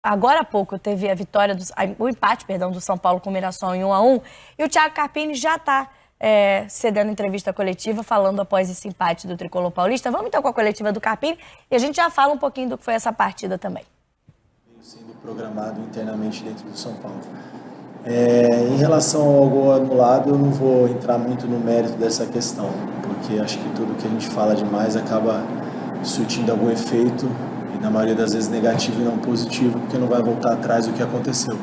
Agora há pouco teve a vitória, o empate, perdão, do São Paulo com o Mirassol em 1-1, e o Thiago Carpini já está cedendo entrevista coletiva, falando após esse empate do Tricolor Paulista. Vamos então com a coletiva do Carpini e a gente já fala um pouquinho do que foi essa partida também. Sendo programado internamente dentro do São Paulo. Em relação ao gol anulado, eu não vou entrar muito no mérito dessa questão, porque acho que tudo que a gente fala demais acaba surtindo algum efeito, e na maioria das vezes negativo e não positivo, porque não vai voltar atrás do que aconteceu.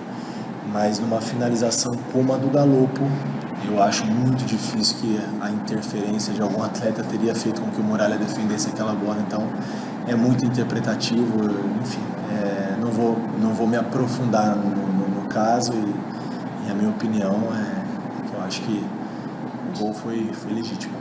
Mas numa finalização como a do Galopo, eu acho muito difícil que a interferência de algum atleta teria feito com que o Muralha defendesse aquela bola. Então é muito interpretativo, enfim, não vou me aprofundar no caso, e a minha opinião é que eu acho que o gol foi legítimo.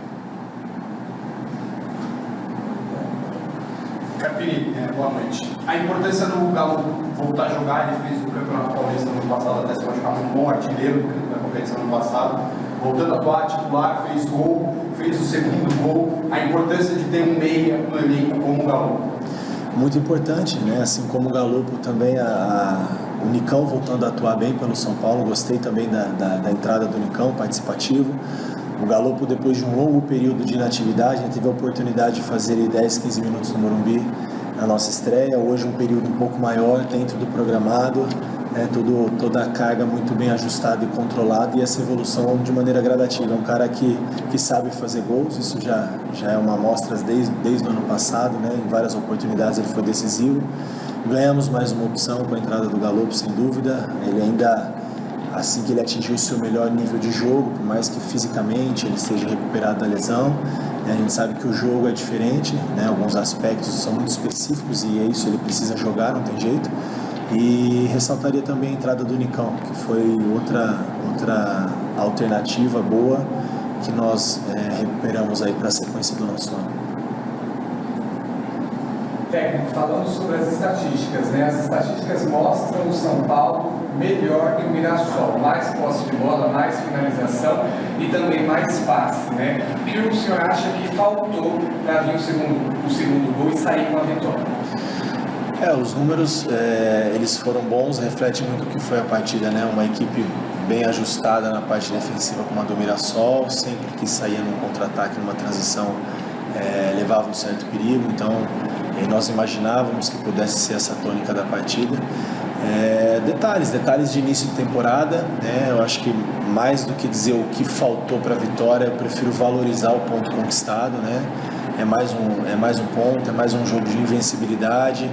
Carpini, boa noite. A importância do Galo voltar a jogar, ele fez o Campeonato Paulista no ano passado, até se machucar, um bom artilheiro da competição no ano passado, voltando a atuar titular, fez gol, fez o segundo gol. A importância de ter um meia no elenco como o Galo. Muito importante, né? Assim como o Galopo também, o Nicão voltando a atuar bem pelo São Paulo. Gostei também da entrada do Nicão, participativo. O Galopo, depois de um longo período de inatividade, teve a oportunidade de fazer 10, 15 minutos no Morumbi na nossa estreia. Hoje um período um pouco maior dentro do programado, toda a carga muito bem ajustada e controlada, e essa evolução de maneira gradativa. É um cara que sabe fazer gols, isso já é uma amostra desde o ano passado, né? Em várias oportunidades ele foi decisivo. Ganhamos mais uma opção com a entrada do Galopo, sem dúvida. Ele ainda, assim que ele atingiu o seu melhor nível de jogo, por mais que fisicamente ele esteja recuperado da lesão, a gente sabe que o jogo é diferente, né? Alguns aspectos são muito específicos e é isso, ele precisa jogar, não tem jeito. E ressaltaria também a entrada do Nicão, que foi outra alternativa boa que nós recuperamos aí para a sequência do nosso ano. Técnico, falando sobre as estatísticas, né? As estatísticas mostram o São Paulo melhor que o Mirassol, mais posse de bola, mais finalização e também mais passe, né? O que o senhor acha que faltou para vir o segundo gol e sair com a vitória? Os números, eles foram bons, refletem muito o que foi a partida, né? Uma equipe bem ajustada na parte defensiva como a do Mirassol, sempre que saía num contra-ataque, numa transição, levava um certo perigo, então nós imaginávamos que pudesse ser essa tônica da partida. Detalhes de início de temporada, né? Eu acho que mais do que dizer o que faltou para a vitória, eu prefiro valorizar o ponto conquistado, né? É mais um ponto, é mais um jogo de invencibilidade.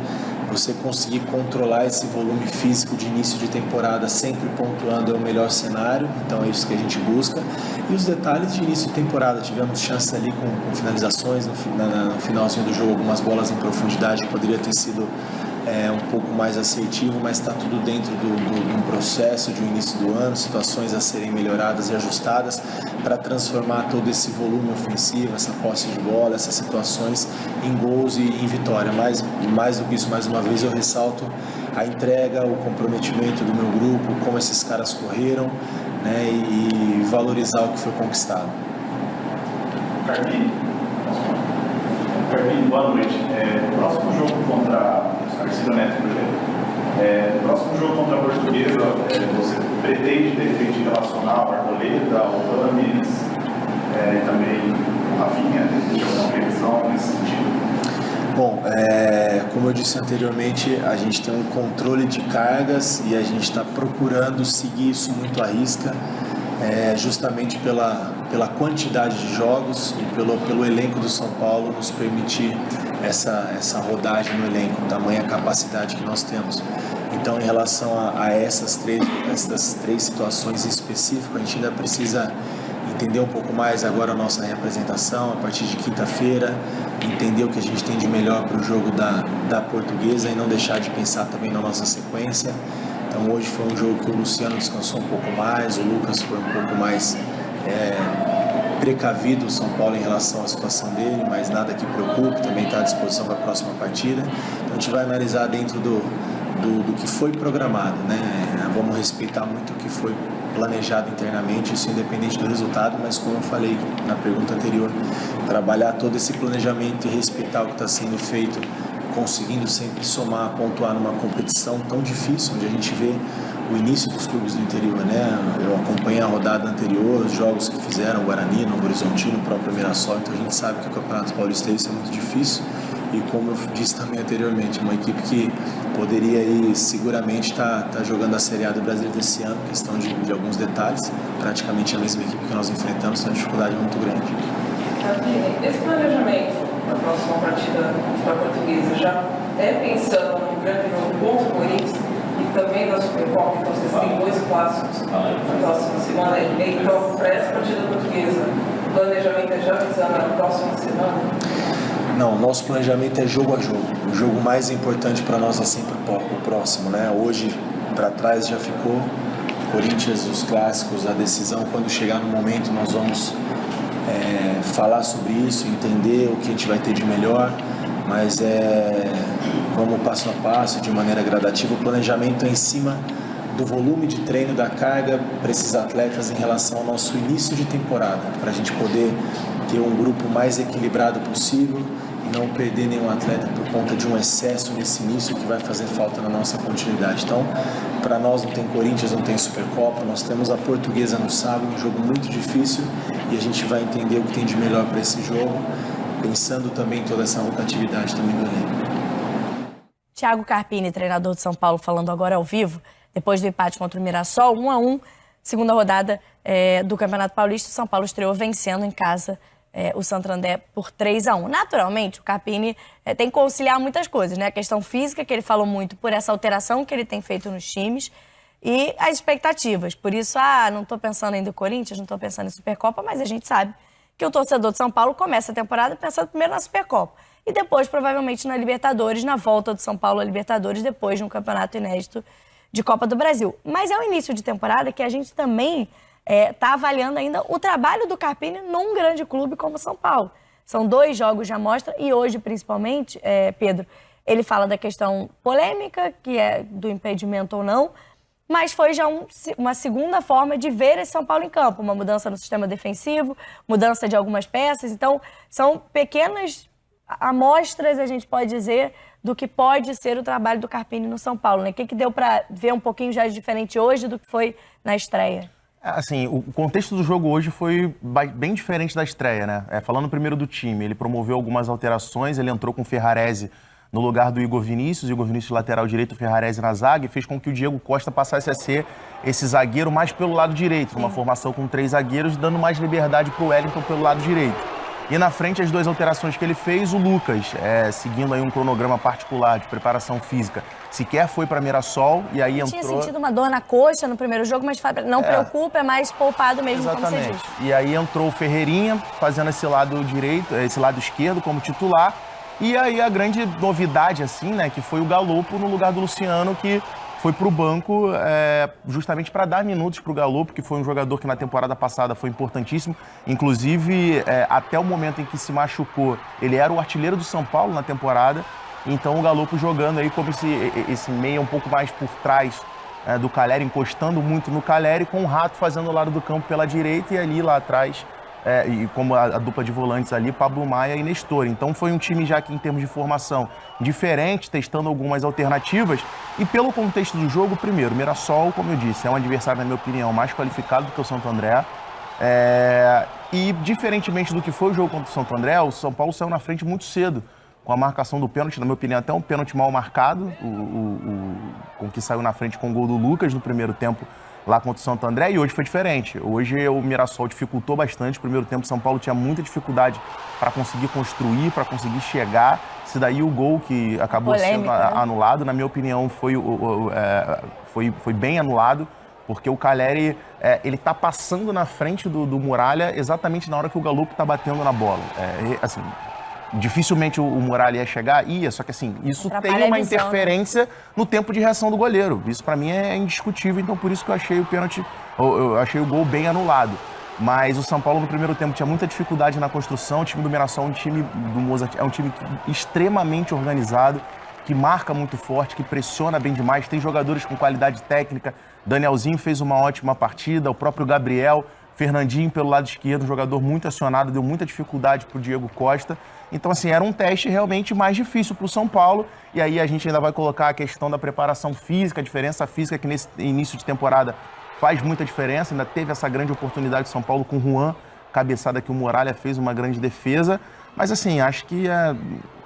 Você conseguir controlar esse volume físico de início de temporada, sempre pontuando, é o melhor cenário, então é isso que a gente busca. E os detalhes de início de temporada, tivemos chance ali com finalizações, no finalzinho do jogo, algumas bolas em profundidade, que poderia ter sido um pouco mais assertivo, mas está tudo dentro de um processo de um início do ano, situações a serem melhoradas e ajustadas para transformar todo esse volume ofensivo, essa posse de bola, essas situações em gols e em vitória. Mas mais do que isso, mais uma vez eu ressalto a entrega, o comprometimento do meu grupo, como esses caras correram, né, e valorizar o que foi conquistado. Carpini, boa noite. No próximo jogo contra no próximo jogo contra a Portuguesa, você pretende de repente relacionar o Arboleda, o Rames, também a Rafinha, existe alguma previsão nesse sentido? Bom, como eu disse anteriormente, a gente tem um controle de cargas e a gente está procurando seguir isso muito à risca, justamente pela quantidade de jogos e pelo elenco do São Paulo nos permitir essa rodagem no elenco, tamanha capacidade que nós temos. Então, em relação a essas três situações em específico, a gente ainda precisa entender um pouco mais agora a nossa representação a partir de quinta-feira, entender o que a gente tem de melhor para o jogo da Portuguesa e não deixar de pensar também na nossa sequência. Então, hoje foi um jogo que o Luciano descansou um pouco mais, o Lucas foi um pouco mais precavido, o São Paulo, em relação à situação dele, mas nada que preocupe, também está à disposição para a próxima partida. Então, a gente vai analisar dentro do que foi programado, né? Vamos respeitar muito o que foi planejado internamente, isso independente do resultado, mas como eu falei na pergunta anterior, trabalhar todo esse planejamento e respeitar o que está sendo feito conseguindo sempre somar, pontuar numa competição tão difícil, onde a gente vê o início dos clubes do interior, né? Eu acompanhei a rodada anterior, os jogos que fizeram, o Guarani, o Horizontino, o próprio Mirassol, então a gente sabe que o Campeonato Paulista é muito difícil e, como eu disse também anteriormente, uma equipe que poderia aí seguramente estar jogando a Série A do Brasil desse ano, questão de alguns detalhes, praticamente a mesma equipe que nós enfrentamos, tem uma dificuldade muito grande. Esse planejamento da próxima partida da Portuguesa já é pensando no grande jogo contra o Corinthians e também da Supercopa, então vocês têm 2 clássicos na próxima semana, então para essa partida Portuguesa, o planejamento é já visando a próxima semana? Não, o nosso planejamento é jogo a jogo. O jogo mais importante para nós é sempre o próximo, né? Hoje, para trás já ficou Corinthians, os clássicos, a decisão. Quando chegar no momento, nós vamos falar sobre isso, entender o que a gente vai ter de melhor, mas vamos passo a passo, de maneira gradativa. O planejamento é em cima do volume de treino, da carga para esses atletas em relação ao nosso início de temporada, para a gente poder ter um grupo mais equilibrado possível e não perder nenhum atleta por conta de um excesso nesse início que vai fazer falta na nossa continuidade. Então, para nós não tem Corinthians, não tem Supercopa, nós temos a Portuguesa no sábado, um jogo muito difícil, e a gente vai entender o que tem de melhor para esse jogo, pensando também em toda essa rotatividade também do elenco. Thiago Carpini, treinador de São Paulo, falando agora ao vivo, depois do empate contra o Mirassol, 1-1, segunda rodada do Campeonato Paulista, o São Paulo estreou vencendo em casa o Santo André por 3-1. Naturalmente, o Carpini tem que conciliar muitas coisas, né? A questão física, que ele falou muito por essa alteração que ele tem feito nos times, e as expectativas. Por isso, não estou pensando ainda em Corinthians, não estou pensando em Supercopa, mas a gente sabe que o torcedor de São Paulo começa a temporada pensando primeiro na Supercopa e depois, provavelmente, na Libertadores, na volta do São Paulo à Libertadores, depois de um campeonato inédito de Copa do Brasil. Mas é o início de temporada que a gente também está avaliando ainda o trabalho do Carpini num grande clube como São Paulo. São 2 jogos de amostra e hoje, principalmente, Pedro, ele fala da questão polêmica, que é do impedimento ou não, mas foi já uma segunda forma de ver esse São Paulo em campo, uma mudança no sistema defensivo, mudança de algumas peças. Então, são pequenas amostras, a gente pode dizer, do que pode ser o trabalho do Carpini no São Paulo, né? O que deu para ver um pouquinho já diferente hoje do que foi na estreia? Assim, o contexto do jogo hoje foi bem diferente da estreia, né? Falando primeiro do time, ele promoveu algumas alterações, ele entrou com o Ferrarese no lugar do Igor Vinícius lateral direito, o Ferrarese na zaga, e fez com que o Diego Costa passasse a ser esse zagueiro mais pelo lado direito, numa formação com 3 zagueiros, dando mais liberdade para o Wellington pelo lado direito. E na frente, as 2 alterações que ele fez, o Lucas, seguindo aí um cronograma particular de preparação física, sequer foi para Mirassol e aí entrou... Tinha sentido uma dor na coxa no primeiro jogo, mas não preocupa, é mais poupado mesmo, exatamente, como você disse. E aí entrou o Ferreirinha, fazendo esse lado direito, esse lado esquerdo como titular. E aí a grande novidade, assim, né, que foi o Galopo no lugar do Luciano, que foi para o banco justamente para dar minutos para o Galopo, que foi um jogador que na temporada passada foi importantíssimo. Inclusive, até o momento em que se machucou, ele era o artilheiro do São Paulo na temporada. Então o Galopo jogando aí como esse meia um pouco mais por trás do Calleri, encostando muito no Calleri, com o Rato fazendo o lado do campo pela direita e ali lá atrás... e como a dupla de volantes ali, Pablo Maia e Nestor. Então foi um time já que em termos de formação diferente, testando algumas alternativas. E pelo contexto do jogo, primeiro, Mirassol, como eu disse, é um adversário, na minha opinião, mais qualificado do que o Santo André. E diferentemente do que foi o jogo contra o Santo André, o São Paulo saiu na frente muito cedo, com a marcação do pênalti, na minha opinião, até um pênalti mal marcado, com que saiu na frente com o gol do Lucas no primeiro tempo, lá contra o Santo André, e hoje foi diferente. Hoje o Mirassol dificultou bastante. No primeiro tempo, o São Paulo tinha muita dificuldade para conseguir construir, para conseguir chegar. Se daí o gol que acabou sendo anulado, na minha opinião, foi bem anulado, porque o Calleri, ele tá passando na frente do Muralha exatamente na hora que o Galopo tá batendo na bola. Assim, dificilmente o Muralha ia chegar, só que assim, isso tem uma interferência no tempo de reação do goleiro. Isso para mim é indiscutível, então por isso que eu achei o pênalti, eu achei o gol bem anulado. Mas o São Paulo no primeiro tempo tinha muita dificuldade na construção. O time do Mirassol, o time do Mozart, é um time extremamente organizado, que marca muito forte, que pressiona bem demais, tem jogadores com qualidade técnica. Danielzinho fez uma ótima partida, o próprio Gabriel Fernandinho pelo lado esquerdo, um jogador muito acionado, deu muita dificuldade para o Diego Costa. Então, assim, era um teste realmente mais difícil para o São Paulo. E aí a gente ainda vai colocar a questão da preparação física, a diferença física que nesse início de temporada faz muita diferença. Ainda teve essa grande oportunidade de São Paulo com o Juan, cabeçada que o Muralha fez, uma grande defesa. Mas, assim, acho que é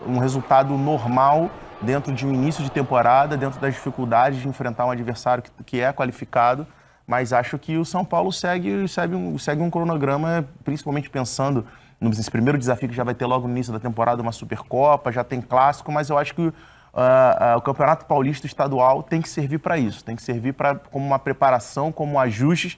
um resultado normal dentro de um início de temporada, dentro das dificuldades de enfrentar um adversário que é qualificado. Mas acho que o São Paulo segue um cronograma, principalmente pensando nesse primeiro desafio que já vai ter logo no início da temporada, uma Supercopa, já tem clássico, mas eu acho que o Campeonato Paulista Estadual tem que servir para isso, tem que servir como uma preparação, como ajustes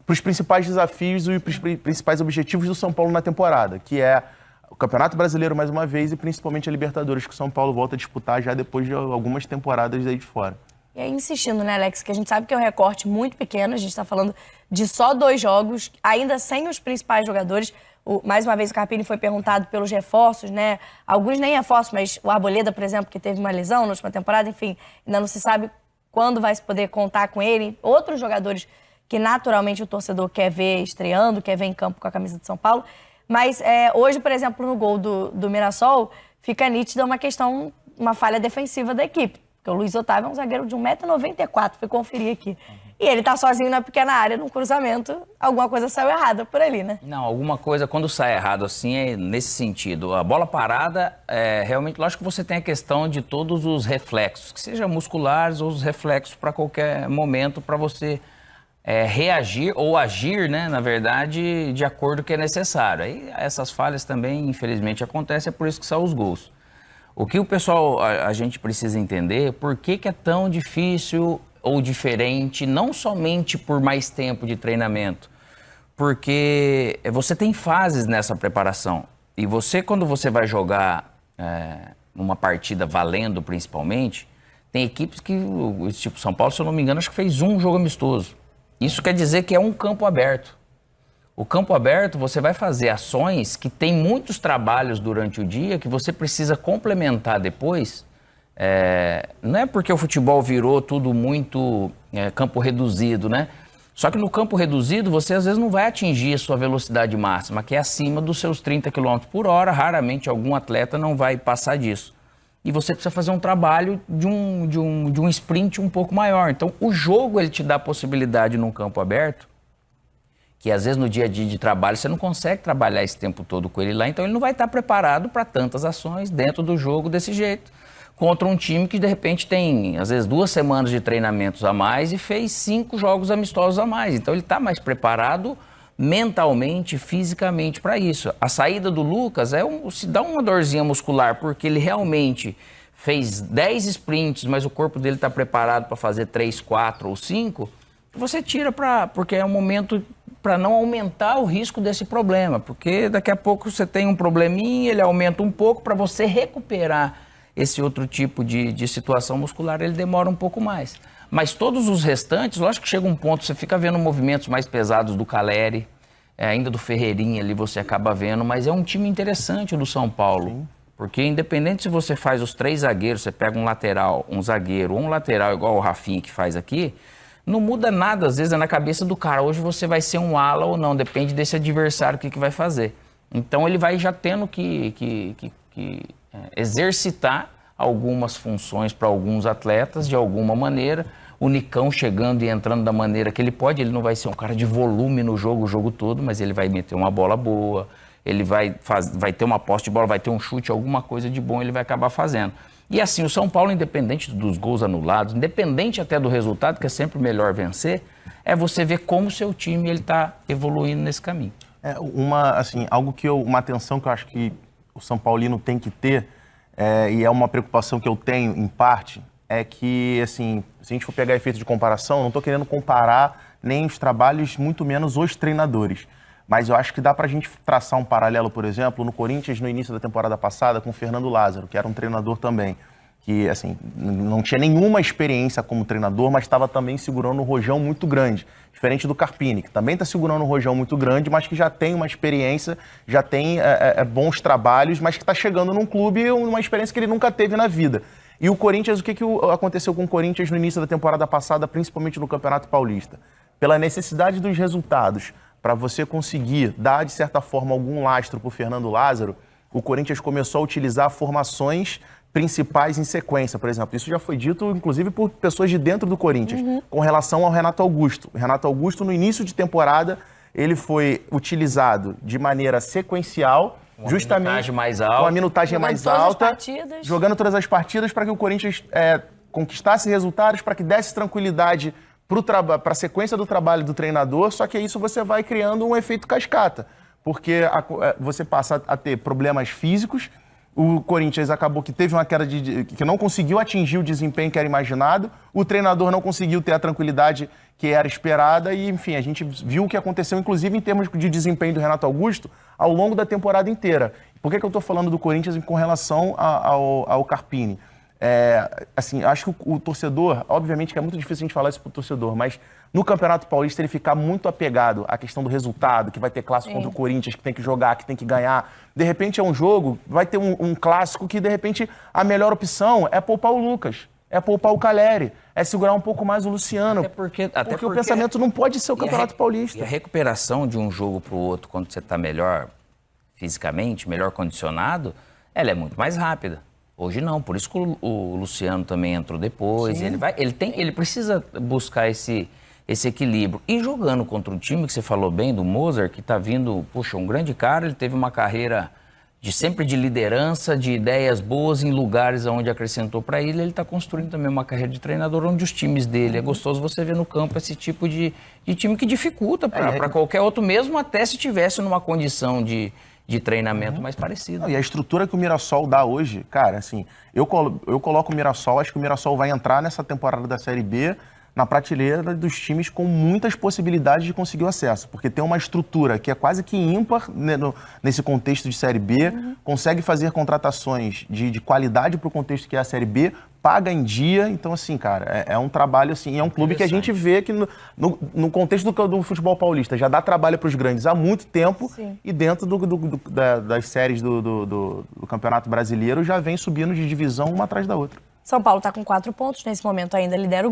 para os principais desafios e os principais objetivos do São Paulo na temporada, que é o Campeonato Brasileiro mais uma vez e principalmente a Libertadores, que o São Paulo volta a disputar já depois de algumas temporadas daí de fora. E aí, insistindo, né, Alex, que a gente sabe que é um recorte muito pequeno, a gente está falando de só 2 jogos, ainda sem os principais jogadores. Mais uma vez, o Carpini foi perguntado pelos reforços, né? Alguns nem reforços, mas o Arboleda, por exemplo, que teve uma lesão na última temporada, enfim, ainda não se sabe quando vai se poder contar com ele. Outros jogadores que naturalmente o torcedor quer ver estreando, quer ver em campo com a camisa de São Paulo. Mas hoje, por exemplo, no gol do Mirassol, fica nítida uma questão, uma falha defensiva da equipe. Porque o Luiz Otávio é um zagueiro de 1,94 m, fui conferir aqui. E ele tá sozinho na pequena área, num cruzamento, alguma coisa saiu errada por ali, né? Não, alguma coisa, quando sai errado assim, é nesse sentido. A bola parada, realmente, lógico que você tem a questão de todos os reflexos, que sejam musculares ou os reflexos para qualquer momento, para você reagir ou agir, né, na verdade, de acordo com o que é necessário. Aí essas falhas também, infelizmente, acontecem, é por isso que são os gols. O que o pessoal, a gente precisa entender, por que é tão difícil ou diferente, não somente por mais tempo de treinamento, porque você tem fases nessa preparação. E você, quando você vai jogar numa partida valendo principalmente, tem equipes que, tipo São Paulo, se eu não me engano, acho que fez um jogo amistoso. Isso quer dizer que é um campo aberto. O campo aberto, você vai fazer ações que tem muitos trabalhos durante o dia que você precisa complementar depois. Não é porque o futebol virou tudo muito campo reduzido, né? Só que no campo reduzido, você às vezes não vai atingir a sua velocidade máxima, que é acima dos seus 30 km por hora. Raramente algum atleta não vai passar disso. E você precisa fazer um trabalho de um sprint um pouco maior. Então, o jogo ele te dá a possibilidade num campo aberto, que às vezes no dia a dia de trabalho você não consegue trabalhar esse tempo todo com ele lá, então ele não vai estar preparado para tantas ações dentro do jogo desse jeito, contra um time que de repente tem, às vezes, 2 semanas de treinamentos a mais e fez 5 jogos amistosos a mais. Então ele está mais preparado mentalmente, fisicamente para isso. A saída do Lucas se dá uma dorzinha muscular, porque ele realmente fez 10 sprints, mas o corpo dele está preparado para fazer 3, 4 ou 5, você tira porque é um momento para não aumentar o risco desse problema, porque daqui a pouco você tem um probleminha, ele aumenta um pouco, para você recuperar esse outro tipo de situação muscular, ele demora um pouco mais. Mas todos os restantes, lógico que chega um ponto, você fica vendo movimentos mais pesados do Caleri, ainda do Ferreirinha ali você acaba vendo, mas é um time interessante do São Paulo. Sim. Porque independente se você faz os 3 zagueiros, você pega um lateral, um zagueiro ou um lateral igual o Rafinha que faz aqui, não muda nada, às vezes é na cabeça do cara. Hoje você vai ser um ala ou não, depende desse adversário, o que vai fazer. Então ele vai já tendo que exercitar algumas funções para alguns atletas de alguma maneira. O Nicão chegando e entrando da maneira que ele pode, ele não vai ser um cara de volume no jogo, o jogo todo, mas ele vai meter uma bola boa, ele vai ter uma posse de bola, vai ter um chute, alguma coisa de bom ele vai acabar fazendo. E assim, o São Paulo, independente dos gols anulados, independente até do resultado, que é sempre melhor vencer, é você ver como o seu time está evoluindo nesse caminho. Uma atenção que eu acho que o São Paulino tem que ter, e é uma preocupação que eu tenho em parte, é que, assim, se a gente for pegar efeito de comparação, não estou querendo comparar nem os trabalhos, muito menos os treinadores. Mas eu acho que dá pra gente traçar um paralelo, por exemplo, no Corinthians, no início da temporada passada, com o Fernando Lázaro, que era um treinador também, que, assim, não tinha nenhuma experiência como treinador, mas estava também segurando um rojão muito grande. Diferente do Carpini, que também está segurando um rojão muito grande, mas que já tem uma experiência, já tem bons trabalhos, mas que está chegando num clube, uma experiência que ele nunca teve na vida. E o Corinthians, o que aconteceu com o Corinthians no início da temporada passada, principalmente no Campeonato Paulista? Pela necessidade dos resultados, para você conseguir dar, de certa forma, algum lastro para o Fernando Lázaro, o Corinthians começou a utilizar formações principais em sequência, por exemplo. Isso já foi dito, inclusive, por pessoas de dentro do Corinthians, com relação ao Renato Augusto. O Renato Augusto, no início de temporada, ele foi utilizado de maneira sequencial, justamente com a minutagem mais alta, jogando todas as partidas para que o Corinthians conquistasse resultados, para que desse tranquilidade para a sequência do trabalho do treinador, só que isso você vai criando um efeito cascata, porque você passa a ter problemas físicos. O Corinthians acabou que teve uma queda que não conseguiu atingir o desempenho que era imaginado, o treinador não conseguiu ter a tranquilidade que era esperada e, enfim, a gente viu o que aconteceu, inclusive em termos de desempenho do Renato Augusto, ao longo da temporada inteira. Por que eu estou falando do Corinthians com relação ao Carpini? Assim, acho que o torcedor, obviamente que é muito difícil a gente falar isso pro torcedor, mas no Campeonato Paulista ele ficar muito apegado à questão do resultado, que vai ter clássico contra o Corinthians, que tem que jogar, que tem que ganhar. De repente é um jogo, vai ter um clássico que de repente a melhor opção é poupar o Lucas, é poupar o Caleri, é segurar um pouco mais o Luciano. Até porque o pensamento não pode ser o Campeonato Paulista. E a recuperação de um jogo pro outro, quando você tá melhor fisicamente, melhor condicionado, ela é muito mais rápida. Hoje não, por isso que o Luciano também entrou depois. Ele precisa buscar esse equilíbrio. E jogando contra um time que você falou bem, do Mozart, que está vindo, puxa, um grande cara, ele teve uma carreira sempre de liderança, de ideias boas em lugares onde acrescentou para ele está construindo também uma carreira de treinador onde os times dele, é gostoso você ver no campo esse tipo de time que dificulta para qualquer outro, mesmo até se tivesse numa condição de treinamento mais parecido. E a estrutura que o Mirassol dá hoje, cara, assim, eu coloco o Mirassol, acho que o Mirassol vai entrar nessa temporada da Série B na prateleira dos times com muitas possibilidades de conseguir o acesso, porque tem uma estrutura que é quase que ímpar nesse contexto de Série B, consegue fazer contratações de qualidade para o contexto que é a Série B, paga em dia, então assim, cara, é um trabalho assim, é um clube que a gente vê que no contexto do futebol paulista já dá trabalho para os grandes há muito tempo. Sim. E dentro das séries do Campeonato Brasileiro já vem subindo de divisão uma atrás da outra. São Paulo está com 4 pontos, nesse momento ainda lidera o